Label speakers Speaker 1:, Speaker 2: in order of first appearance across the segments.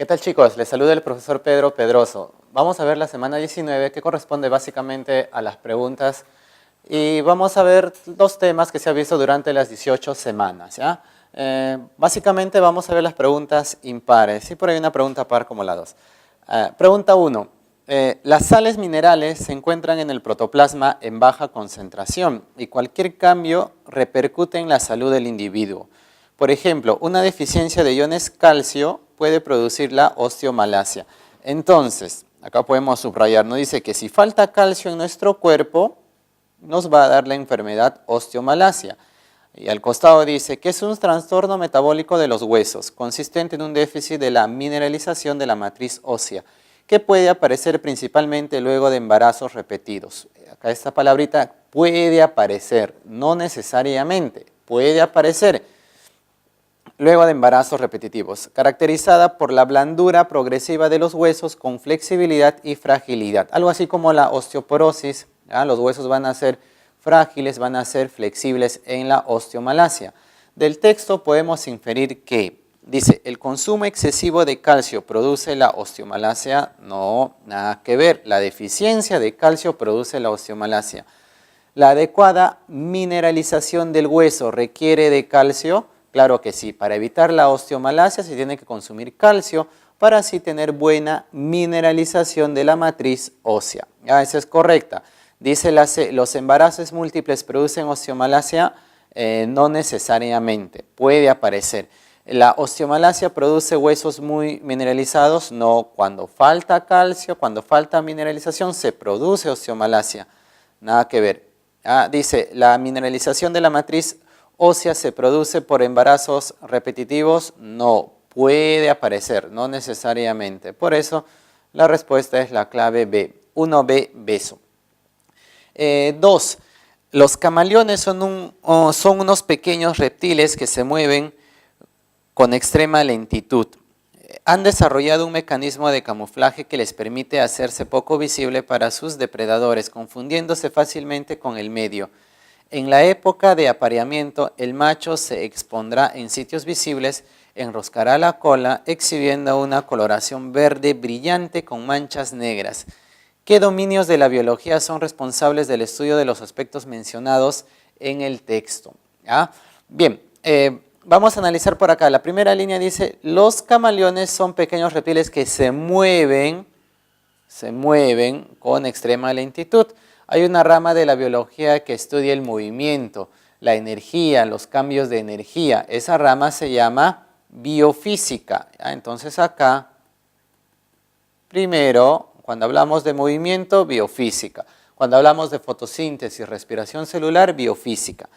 Speaker 1: ¿Qué tal, chicos? Les saluda el profesor Pedro Pedroso. Vamos a ver la semana 19 que corresponde básicamente a las preguntas y vamos a ver dos temas que se han visto durante las 18 semanas. ¿Ya? Básicamente vamos a ver las preguntas impares y por ahí una pregunta par como la 2. Pregunta 1. Las sales minerales se encuentran en el protoplasma en baja concentración y cualquier cambio repercute en la salud del individuo. Por ejemplo, una deficiencia de iones calcio puede producir la osteomalacia. Entonces, acá podemos subrayar, nos dice que si falta calcio en nuestro cuerpo, nos va a dar la enfermedad osteomalacia. Y al costado dice que es un trastorno metabólico de los huesos, consistente en un déficit de la mineralización de la matriz ósea, que puede aparecer principalmente luego de embarazos repetidos. Acá esta palabrita puede aparecer, no necesariamente, puede aparecer luego de embarazos repetitivos, caracterizada por la blandura progresiva de los huesos con flexibilidad y fragilidad. Algo así como la osteoporosis, ¿ya? Los huesos van a ser frágiles, van a ser flexibles en la osteomalacia. Del texto podemos inferir que, dice, ¿el consumo excesivo de calcio produce la osteomalacia? No, nada que ver. La deficiencia de calcio produce la osteomalacia. ¿La adecuada mineralización del hueso requiere de calcio? Claro que sí, para evitar la osteomalacia se tiene que consumir calcio para así tener buena mineralización de la matriz ósea. Ya, esa es correcta. Dice los embarazos múltiples producen osteomalacia, no necesariamente, puede aparecer. ¿La osteomalacia produce huesos muy mineralizados? No, cuando falta calcio, cuando falta mineralización se produce osteomalacia, nada que ver. Dice, la mineralización de la matriz ósea se produce por embarazos repetitivos, no, puede aparecer, no necesariamente. Por eso la respuesta es la clave B, 1B, beso. 2. Los camaleones son unos pequeños reptiles que se mueven con extrema lentitud. Han desarrollado un mecanismo de camuflaje que les permite hacerse poco visible para sus depredadores, confundiéndose fácilmente con el medio. En la época de apareamiento, el macho se expondrá en sitios visibles, enroscará la cola, exhibiendo una coloración verde brillante con manchas negras. ¿Qué dominios de la biología son responsables del estudio de los aspectos mencionados en el texto? ¿Ya? Bien, vamos a analizar por acá. La primera línea dice, los camaleones son pequeños reptiles que se mueven con extrema lentitud. Hay una rama de la biología que estudia el movimiento, la energía, los cambios de energía. Esa rama se llama biofísica. Entonces acá, primero, cuando hablamos de movimiento, biofísica. Cuando hablamos de fotosíntesis, respiración celular, biofísica.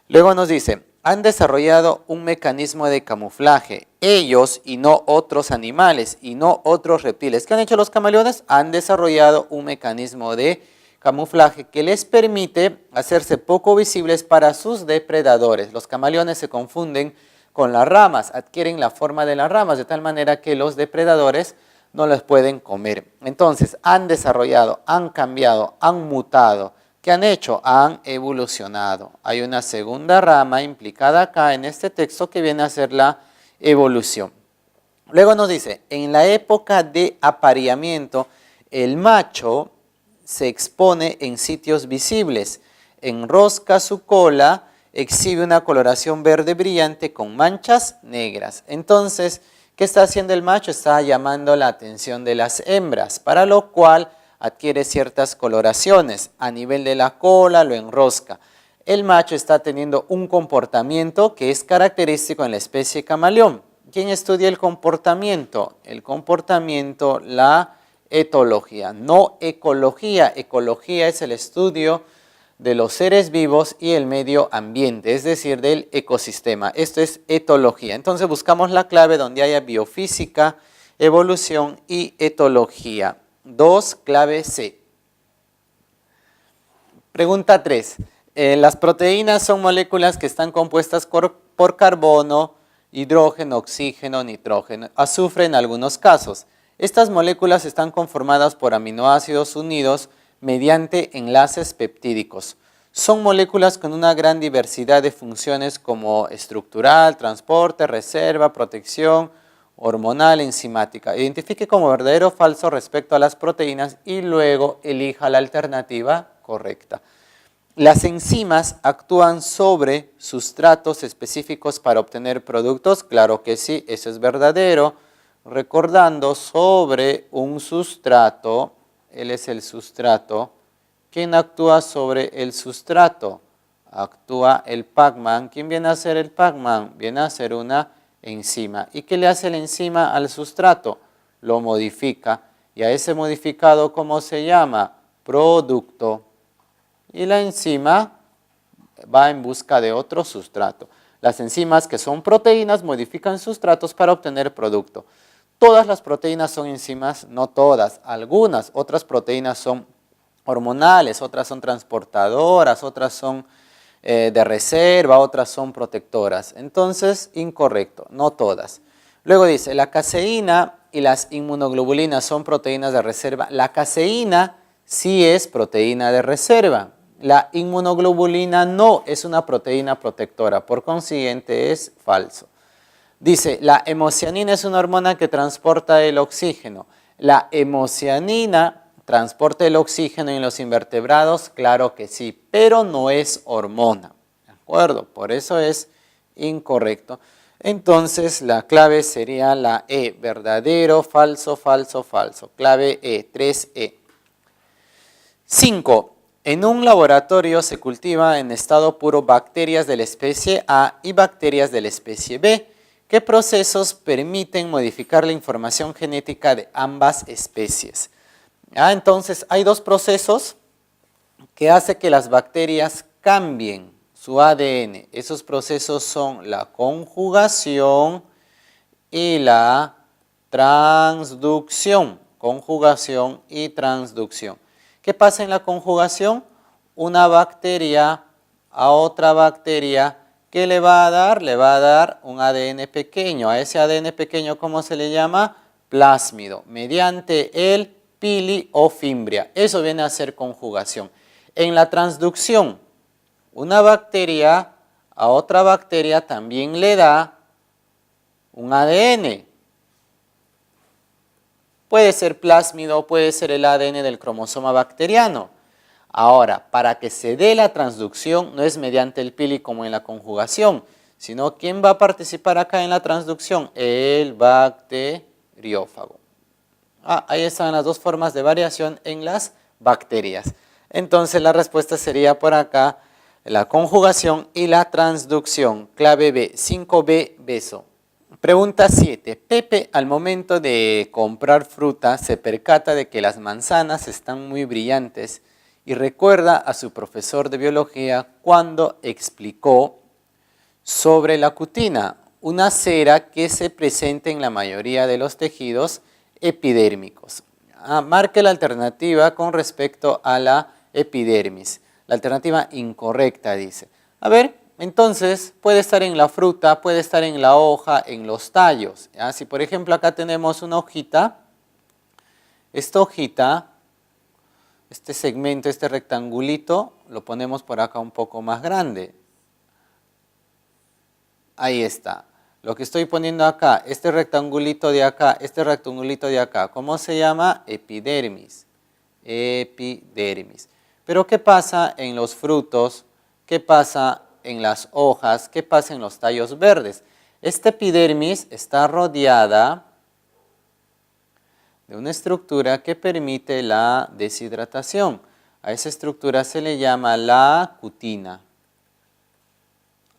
Speaker 1: Luego nos dice, han desarrollado un mecanismo de camuflaje, ellos y no otros animales y no otros reptiles. ¿Qué han hecho los camaleones? Han desarrollado un mecanismo de camuflaje que les permite hacerse poco visibles para sus depredadores. Los camaleones se confunden con las ramas, adquieren la forma de las ramas, de tal manera que los depredadores no los pueden comer. Entonces, han desarrollado, han cambiado, han mutado. ¿Qué han hecho? Han evolucionado. Hay una segunda rama implicada acá en este texto que viene a ser la evolución. Luego nos dice, en la época de apareamiento, el macho se expone en sitios visibles, enrosca su cola, exhibe una coloración verde brillante con manchas negras. Entonces, ¿qué está haciendo el macho? Está llamando la atención de las hembras, para lo cual adquiere ciertas coloraciones. A nivel de la cola lo enrosca. El macho está teniendo un comportamiento que es característico en la especie camaleón. ¿Quién estudia el comportamiento? El comportamiento, la etología, no ecología. Ecología es el estudio de los seres vivos y el medio ambiente, es decir, del ecosistema. Esto es etología. Entonces buscamos la clave donde haya biofísica, evolución y etología. 2, clave C. Pregunta 3. Las proteínas son moléculas que están compuestas por carbono, hidrógeno, oxígeno, nitrógeno, azufre en algunos casos. Estas moléculas están conformadas por aminoácidos unidos mediante enlaces peptídicos. Son moléculas con una gran diversidad de funciones como estructural, transporte, reserva, protección, hormonal, enzimática. Identifique como verdadero o falso respecto a las proteínas y luego elija la alternativa correcta. ¿Las enzimas actúan sobre sustratos específicos para obtener productos? Claro que sí, eso es verdadero. Recordando, sobre un sustrato, él es el sustrato. ¿Quién actúa sobre el sustrato? Actúa el Pac-Man. ¿Quién viene a ser el Pac-Man? Viene a ser una enzima. ¿Y qué le hace la enzima al sustrato? Lo modifica. Y a ese modificado, ¿cómo se llama? Producto. Y la enzima va en busca de otro sustrato. Las enzimas, que son proteínas, modifican sustratos para obtener producto. Todas las proteínas son enzimas, no todas, algunas. Otras proteínas son hormonales, otras son transportadoras, otras son de reserva, otras son protectoras. Entonces, incorrecto, no todas. Luego dice, la caseína y las inmunoglobulinas son proteínas de reserva. La caseína sí es proteína de reserva. La inmunoglobulina no es una proteína protectora, por consiguiente es falso. Dice, la hemocianina es una hormona que transporta el oxígeno. La hemocianina transporta el oxígeno en los invertebrados, claro que sí, pero no es hormona. ¿De acuerdo? Por eso es incorrecto. Entonces, la clave sería la E, verdadero, falso, falso, falso. Clave E, 3E. 5. En un laboratorio se cultiva en estado puro bacterias de la especie A y bacterias de la especie B. ¿Qué procesos permiten modificar la información genética de ambas especies? Entonces, hay dos procesos que hacen que las bacterias cambien su ADN. Esos procesos son la conjugación y la transducción. Conjugación y transducción. ¿Qué pasa en la conjugación? Una bacteria a otra bacteria, ¿qué le va a dar? Le va a dar un ADN pequeño. A ese ADN pequeño, ¿cómo se le llama? Plásmido, mediante el pili o fimbria. Eso viene a ser conjugación. En la transducción, una bacteria a otra bacteria también le da un ADN. Puede ser plásmido, puede ser el ADN del cromosoma bacteriano. Ahora, para que se dé la transducción, no es mediante el pili como en la conjugación, sino ¿quién va a participar acá en la transducción? El bacteriófago. Ahí están las dos formas de variación en las bacterias. Entonces, la respuesta sería por acá, la conjugación y la transducción. Clave B, 5B, beso. Pregunta 7. Pepe, al momento de comprar fruta, se percata de que las manzanas están muy brillantes y recuerda a su profesor de biología cuando explicó sobre la cutina, una cera que se presenta en la mayoría de los tejidos epidérmicos. Marque la alternativa con respecto a la epidermis. La alternativa incorrecta dice. A ver, entonces puede estar en la fruta, puede estar en la hoja, en los tallos. ¿Ya? Si por ejemplo acá tenemos una hojita, esta hojita, este segmento, este rectangulito, lo ponemos por acá un poco más grande. Ahí está. Lo que estoy poniendo acá, este rectangulito de acá, ¿cómo se llama? Epidermis. Epidermis. Pero ¿qué pasa en los frutos? ¿Qué pasa en las hojas? ¿Qué pasa en los tallos verdes? Esta epidermis está rodeada de una estructura que permite la deshidratación. A esa estructura se le llama la cutina.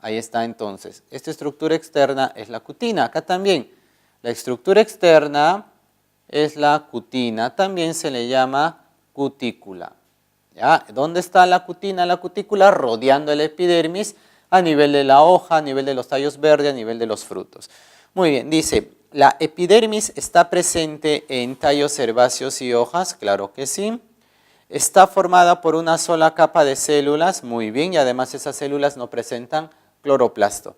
Speaker 1: Ahí está entonces. Esta estructura externa es la cutina. Acá también. La estructura externa es la cutina. También se le llama cutícula. ¿Ya? ¿Dónde está la cutina? La cutícula rodeando el epidermis a nivel de la hoja, a nivel de los tallos verdes, a nivel de los frutos. Muy bien, dice, ¿la epidermis está presente en tallos herbáceos y hojas? Claro que sí. ¿Está formada por una sola capa de células? Muy bien, y además esas células no presentan cloroplasto.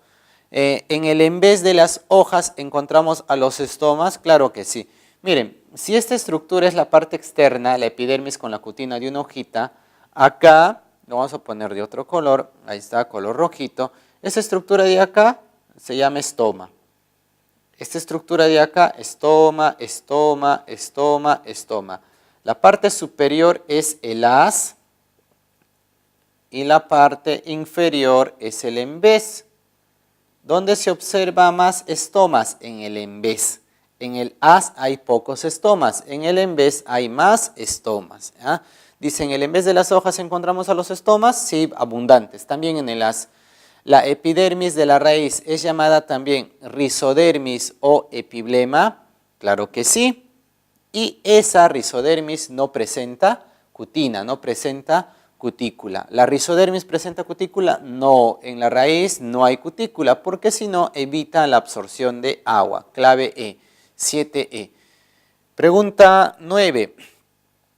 Speaker 1: En el en vez de las hojas encontramos a los estomas, claro que sí. Miren, si esta estructura es la parte externa, la epidermis con la cutina de una hojita, acá, lo vamos a poner de otro color, ahí está, color rojito, esa estructura de acá se llama estoma. esta estructura de acá, estoma, estoma, estoma, estoma. La parte superior es el haz y la parte inferior es el embés. ¿Dónde se observa más estomas? En el embés. En el haz hay pocos estomas, en el embés hay más estomas. ¿Ya? Dice, en el embés de las hojas encontramos a los estomas, sí, abundantes, también en el haz. La epidermis de la raíz es llamada también rizodermis o epiblema, claro que sí. Y esa rizodermis no presenta cutina, no presenta cutícula. ¿La rizodermis presenta cutícula? No, en la raíz no hay cutícula, porque si no evita la absorción de agua. Clave E, 7E. Pregunta 9.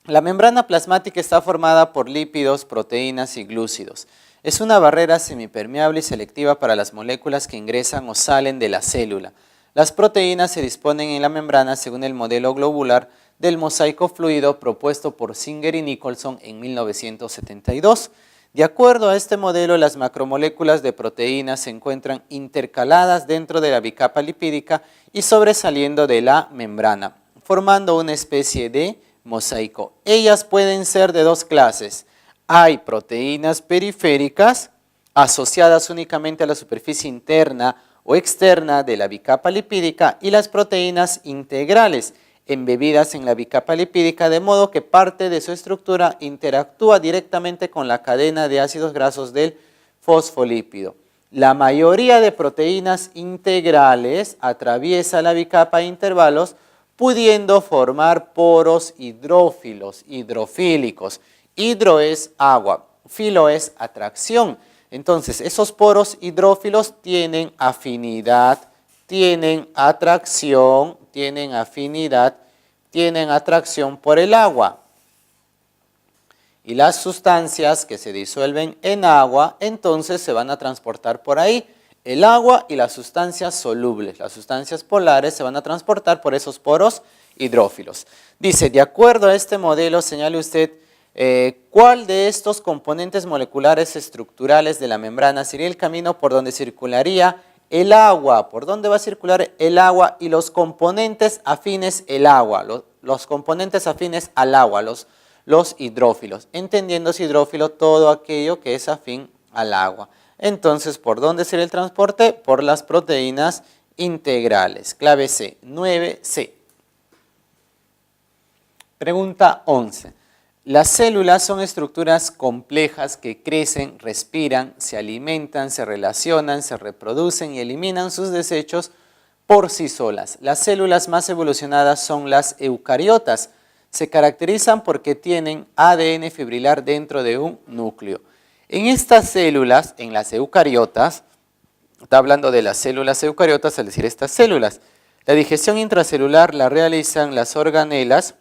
Speaker 1: La membrana plasmática está formada por lípidos, proteínas y glúcidos. Es una barrera semipermeable y selectiva para las moléculas que ingresan o salen de la célula. Las proteínas se disponen en la membrana según el modelo globular del mosaico fluido propuesto por Singer y Nicholson en 1972. De acuerdo a este modelo, las macromoléculas de proteínas se encuentran intercaladas dentro de la bicapa lipídica y sobresaliendo de la membrana, formando una especie de mosaico. Ellas pueden ser de dos clases. Hay proteínas periféricas asociadas únicamente a la superficie interna o externa de la bicapa lipídica y las proteínas integrales embebidas en la bicapa lipídica, de modo que parte de su estructura interactúa directamente con la cadena de ácidos grasos del fosfolípido. La mayoría de proteínas integrales atraviesa la bicapa a intervalos, pudiendo formar poros hidrófilos, hidrofílicos. Hidro es agua, filo es atracción. Entonces, esos poros hidrófilos tienen afinidad, tienen atracción, tienen afinidad, tienen atracción por el agua. Y las sustancias que se disuelven en agua, entonces se van a transportar por ahí. El agua y las sustancias solubles, las sustancias polares, se van a transportar por esos poros hidrófilos. Dice, de acuerdo a este modelo, señale usted cuál de estos componentes moleculares estructurales de la membrana sería el camino por donde circularía el agua. ¿Por dónde va a circular el agua y los componentes afines al agua? Los componentes afines al agua, los hidrófilos. Entendiéndose hidrófilo todo aquello que es afín al agua. Entonces, ¿por dónde sería el transporte? Por las proteínas integrales. Clave C, 9C. Pregunta 11. Las células son estructuras complejas que crecen, respiran, se alimentan, se relacionan, se reproducen y eliminan sus desechos por sí solas. Las células más evolucionadas son las eucariotas. Se caracterizan porque tienen ADN fibrilar dentro de un núcleo. En estas células, en las eucariotas, está hablando de las células eucariotas al decir estas células, la digestión intracelular la realizan las organelas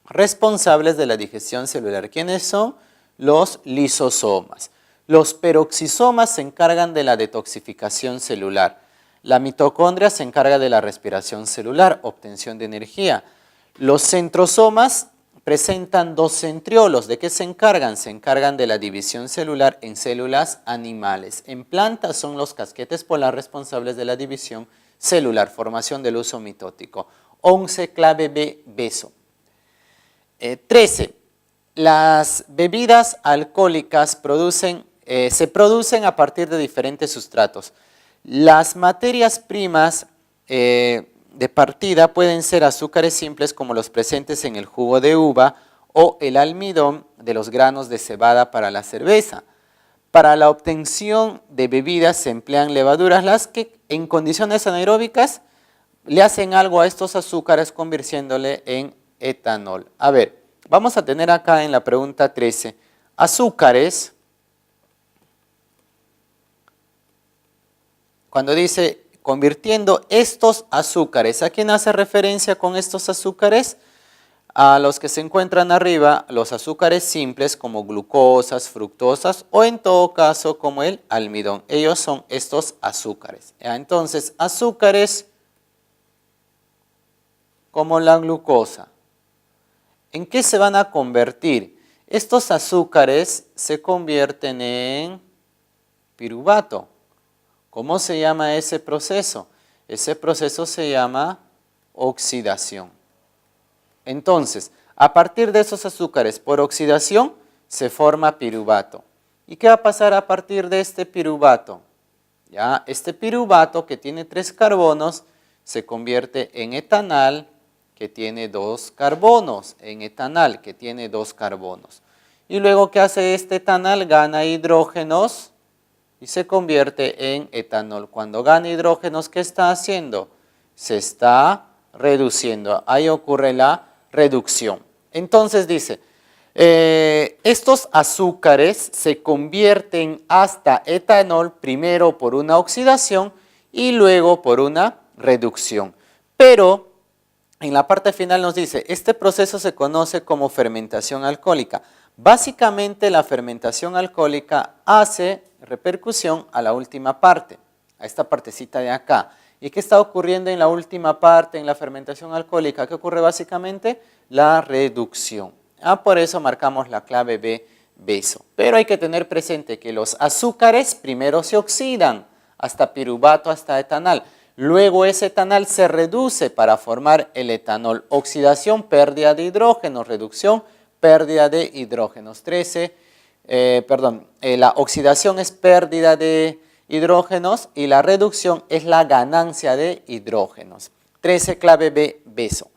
Speaker 1: responsables de la digestión celular. ¿Quiénes son? Los lisosomas. Los peroxisomas se encargan de la detoxificación celular. La mitocondria se encarga de la respiración celular, obtención de energía. Los centrosomas presentan dos centriolos. ¿De qué se encargan? Se encargan de la división celular en células animales. En plantas son los casquetes polar responsables de la división celular, formación del huso mitótico. 11, clave B, beso. 13. Las bebidas alcohólicas se producen a partir de diferentes sustratos. Las materias primas de partida pueden ser azúcares simples como los presentes en el jugo de uva o el almidón de los granos de cebada para la cerveza. Para la obtención de bebidas se emplean levaduras, las que en condiciones anaeróbicas le hacen algo a estos azúcares convirtiéndole en etanol. A ver, vamos a tener acá en la pregunta 13, azúcares. Cuando dice convirtiendo estos azúcares, ¿a quién hace referencia con estos azúcares? A los que se encuentran arriba, los azúcares simples como glucosas, fructosas o en todo caso como el almidón. Ellos son estos azúcares. Entonces, azúcares como la glucosa. ¿En qué se van a convertir? Estos azúcares se convierten en piruvato. ¿Cómo se llama ese proceso? Ese proceso se llama oxidación. Entonces, a partir de esos azúcares por oxidación se forma piruvato. ¿Y qué va a pasar a partir de este piruvato? ¿Ya? Este piruvato que tiene 3 carbonos se convierte en etanal que tiene 2 carbonos, en etanal que tiene 2 carbonos. Y luego, ¿qué hace este etanal? Gana hidrógenos y se convierte en etanol. Cuando gana hidrógenos, ¿qué está haciendo? Se está reduciendo. Ahí ocurre la reducción. Entonces dice, estos azúcares se convierten hasta etanol primero por una oxidación y luego por una reducción. Pero en la parte final nos dice, este proceso se conoce como fermentación alcohólica. Básicamente la fermentación alcohólica hace repercusión a la última parte, a esta partecita de acá. ¿Y qué está ocurriendo en la última parte, en la fermentación alcohólica? ¿Qué ocurre básicamente? La reducción. Por eso marcamos la clave B, beso. Pero hay que tener presente que los azúcares primero se oxidan hasta piruvato, hasta etanal. Luego ese etanal se reduce para formar el etanol. Oxidación, pérdida de hidrógenos, reducción, pérdida de hidrógenos. La oxidación es pérdida de hidrógenos y la reducción es la ganancia de hidrógenos. 13, clave B, beso.